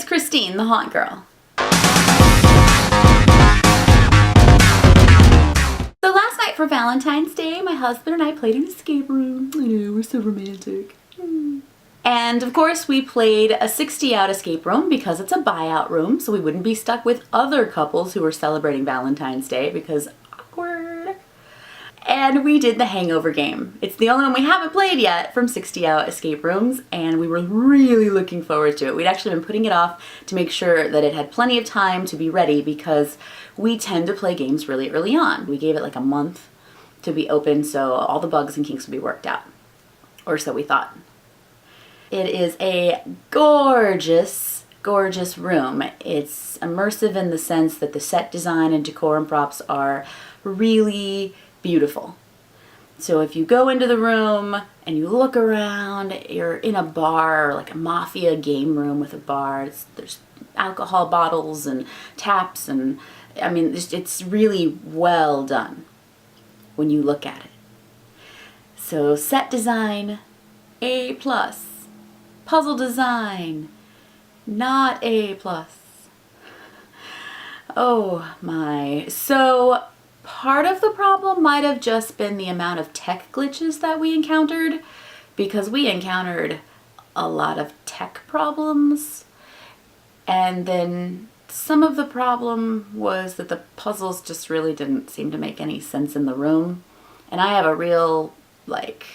Christine, the haunt girl. So last night for Valentine's Day, my husband and I played an escape room. I know, we're so romantic. And of course we played a 60-out escape room because it's a buyout room, so we wouldn't be stuck with other couples who were celebrating Valentine's Day because awkward. And we did the Hangover game. It's the only one we haven't played yet from 60-out escape rooms, and we were really looking forward to it. We'd actually been putting it off to make sure that it had plenty of time to be ready because we tend to play games really early on. We gave it like a month to be open so all the bugs and kinks would be worked out, or so we thought. It is a gorgeous, gorgeous room. It's immersive in the sense that the set design and decor and props are really beautiful. So if you go into the room and you look around, you're in a bar, like a mafia game room with a bar. There's alcohol bottles and taps, and I mean, it's really well done when you look at it. So set design, A+. Puzzle design, not A+. Oh my. So part of the problem might have just been the amount of tech glitches that we encountered, because we encountered a lot of tech problems. And then some of the problem was that the puzzles just really didn't seem to make any sense in the room. And I have a real, like,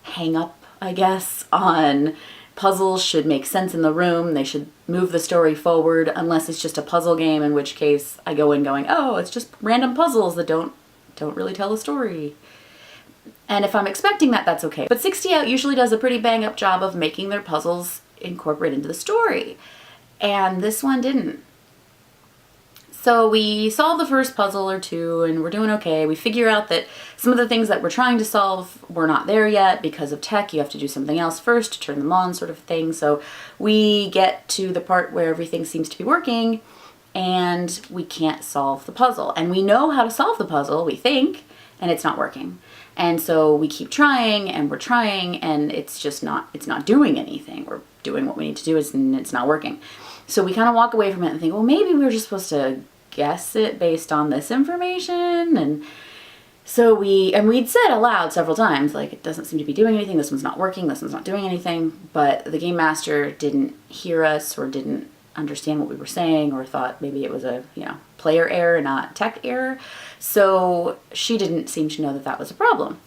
hang up, I guess, on puzzles should make sense in the room. They should move the story forward, unless it's just a puzzle game, in which case I go in going, oh, it's just random puzzles that don't really tell a story. And if I'm expecting that, that's okay. But 60 Out usually does a pretty bang up job of making their puzzles incorporate into the story. And this one didn't. So we solve the first puzzle or two and we're doing okay. We figure out that some of the things that we're trying to solve were not there yet because of tech. You have to do something else first to turn them on, sort of thing. So we get to the part where everything seems to be working and we can't solve the puzzle. And we know how to solve the puzzle, we think, and it's not working. And so we keep trying and we're trying and it's not doing anything. We're doing what we need to do and it's not working. So we kind of walk away from it and think, well, maybe we were just supposed to guess it based on this information. And so we'd said aloud several times, like, it doesn't seem to be doing anything, this one's not working, this one's not doing anything, but the game master didn't hear us or didn't understand what we were saying or thought maybe it was a, player error, not tech error. So she didn't seem to know that that was a problem.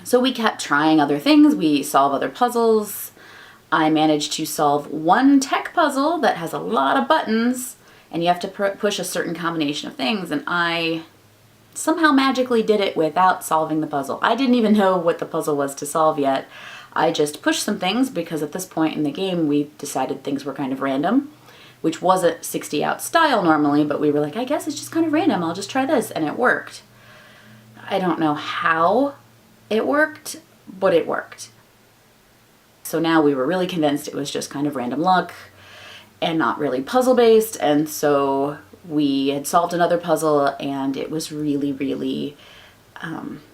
So we kept trying other things, we solve other puzzles. I managed to solve one tech puzzle that has a lot of buttons and you have to push a certain combination of things, and I somehow magically did it without solving the puzzle. I didn't even know what the puzzle was to solve yet. I just pushed some things because at this point in the game we decided things were kind of random, which wasn't 60 Out style normally, but we were like, I guess it's just kind of random, I'll just try this, and it worked. I don't know how it worked, but it worked. So now we were really convinced it was just kind of random luck and not really puzzle based, and so we had solved another puzzle and it was really, really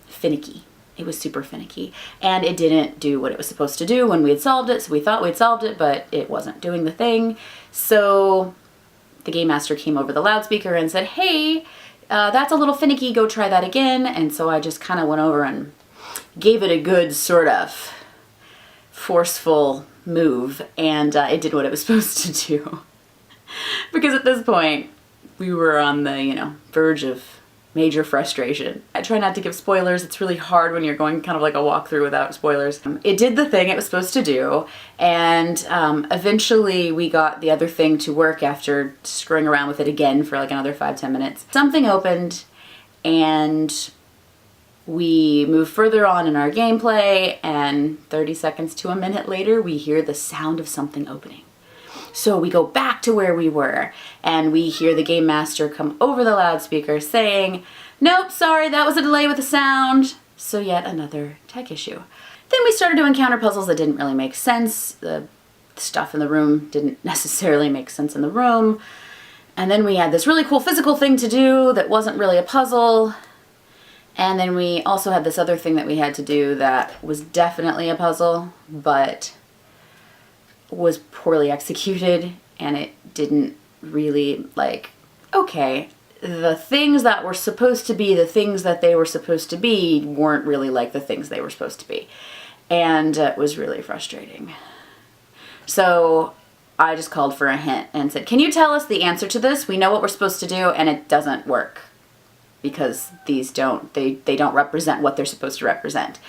finicky. It was super finicky and it didn't do what it was supposed to do when we had solved it, so we thought we'd solved it, but it wasn't doing the thing. So the game master came over the loudspeaker and said, hey, that's a little finicky, go try that again. And so I just kind of went over and gave it a good sort of forceful move, and it did what it was supposed to do. Because at this point we were on the verge of major frustration. I try not to give spoilers. It's really hard when you're going kind of like a walkthrough without spoilers. It did the thing it was supposed to do, and eventually we got the other thing to work after screwing around with it again for like another 5-10 minutes. Something opened and we move further on in our gameplay, and 30 seconds to a minute later we hear the sound of something opening. So we go back to where we were and we hear the game master come over the loudspeaker saying, nope, sorry, that was a delay with the sound. So yet another tech issue. Then we started to encounter puzzles that didn't really make sense. The stuff in the room didn't necessarily make sense in the room. And then we had this really cool physical thing to do that wasn't really a puzzle. And then we also had this other thing that we had to do that was definitely a puzzle, but was poorly executed, and it didn't really, like, okay, the things that were supposed to be the things that they were supposed to be weren't really like the things they were supposed to be. And it was really frustrating. So I just called for a hint and said, can you tell us the answer to this? We know what we're supposed to do and it doesn't work because these they don't represent what they're supposed to represent.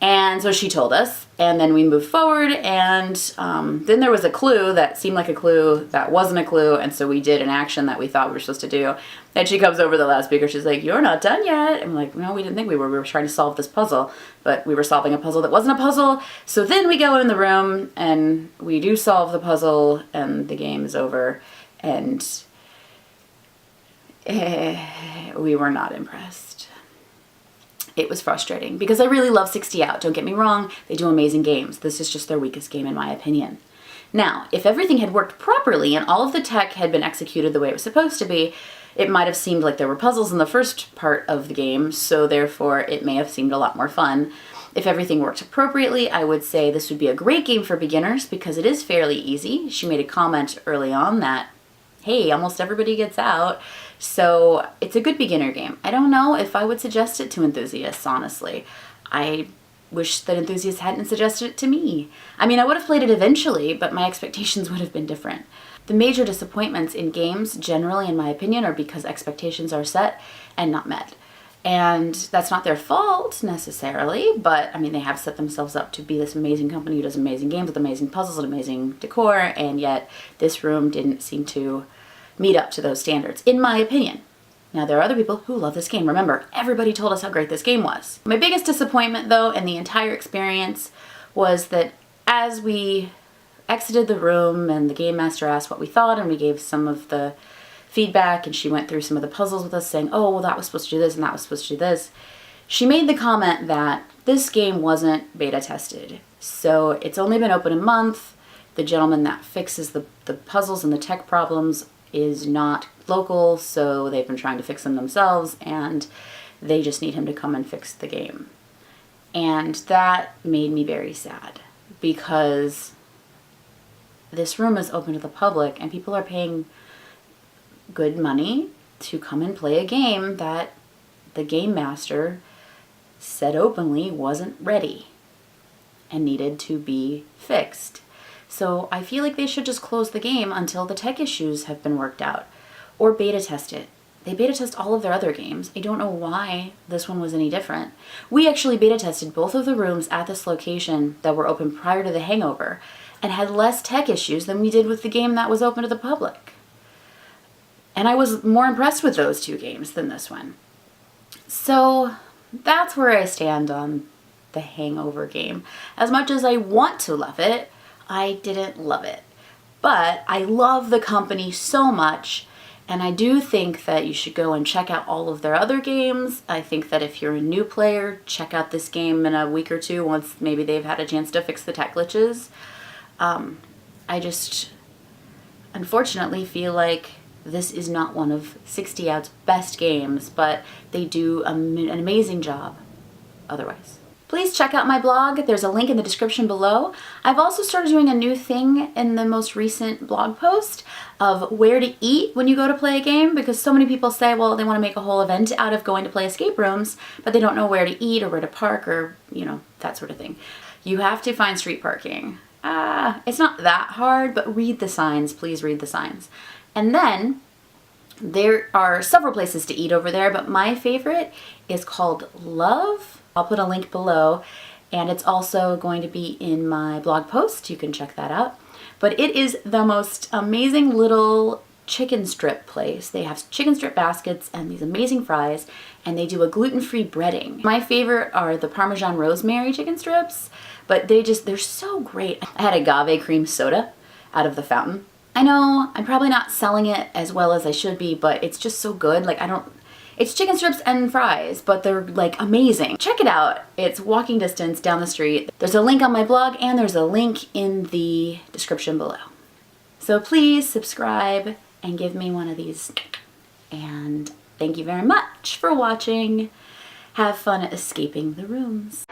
And so she told us, and then we moved forward, and then there was a clue that seemed like a clue that wasn't a clue, and so we did an action that we thought we were supposed to do. And she comes over the loudspeaker, she's like, you're not done yet. And I'm like, no, we didn't think we were. We were trying to solve this puzzle, but we were solving a puzzle that wasn't a puzzle. So then we go in the room, and we do solve the puzzle, and the game is over, and we were not impressed. It was frustrating because I really love 60 Out. Don't get me wrong, they do amazing games. This is just their weakest game in my opinion. Now, if everything had worked properly and all of the tech had been executed the way it was supposed to be, it might have seemed like there were puzzles in the first part of the game, so therefore it may have seemed a lot more fun. If everything worked appropriately, I would say this would be a great game for beginners because it is fairly easy. She made a comment early on that, hey, almost everybody gets out. So it's a good beginner game. I don't know if I would suggest it to enthusiasts, honestly. I wish that enthusiasts hadn't suggested it to me. I mean, I would have played it eventually, but my expectations would have been different. The major disappointments in games, generally, in my opinion, are because expectations are set and not met. And that's not their fault, necessarily, but, I mean, they have set themselves up to be this amazing company who does amazing games with amazing puzzles and amazing decor, and yet this room didn't seem to meet up to those standards, in my opinion. Now, there are other people who love this game. Remember, everybody told us how great this game was. My biggest disappointment, though, in the entire experience was that as we exited the room and the game master asked what we thought and we gave some of the feedback and she went through some of the puzzles with us saying, oh, well, that was supposed to do this and that was supposed to do this, she made the comment that this game wasn't beta tested. So it's only been open a month. The gentleman that fixes the puzzles and the tech problems is not local, so they've been trying to fix them themselves, and they just need him to come and fix the game. And that made me very sad, because this room is open to the public, and people are paying good money to come and play a game that the game master said openly wasn't ready and needed to be fixed. So I feel like they should just close the game until the tech issues have been worked out, or beta test it. They beta test all of their other games. I don't know why this one was any different. We actually beta tested both of the rooms at this location that were open prior to the Hangover and had less tech issues than we did with the game that was open to the public. And I was more impressed with those two games than this one. So that's where I stand on the Hangover game. As much as I want to love it, I didn't love it. But I love the company so much, and I do think that you should go and check out all of their other games. I think that if you're a new player, check out this game in a week or two once maybe they've had a chance to fix the tech glitches. I just unfortunately feel like this is not one of 60 Out's best games, but they do an amazing job otherwise. Please check out my blog. There's a link in the description below. I've also started doing a new thing in the most recent blog post of where to eat when you go to play a game, because so many people say, well, they want to make a whole event out of going to play escape rooms, but they don't know where to eat or where to park or, you know, that sort of thing. You have to find street parking. It's not that hard, but read the signs. Please read the signs. And then there are several places to eat over there, but my favorite is called Love. I'll put a link below, and it's also going to be in my blog post. You can check that out. But it is the most amazing little chicken strip place. They have chicken strip baskets and these amazing fries, and they do a gluten-free breading. My favorite are the Parmesan rosemary chicken strips, but they're so great. I had agave cream soda out of the fountain. I know I'm probably not selling it as well as I should be, but it's just so good. Like, it's chicken strips and fries, but they're like amazing. Check it out. It's walking distance down the street. There's a link on my blog and there's a link in the description below. So please subscribe and give me one of these. And thank you very much for watching. Have fun escaping the rooms.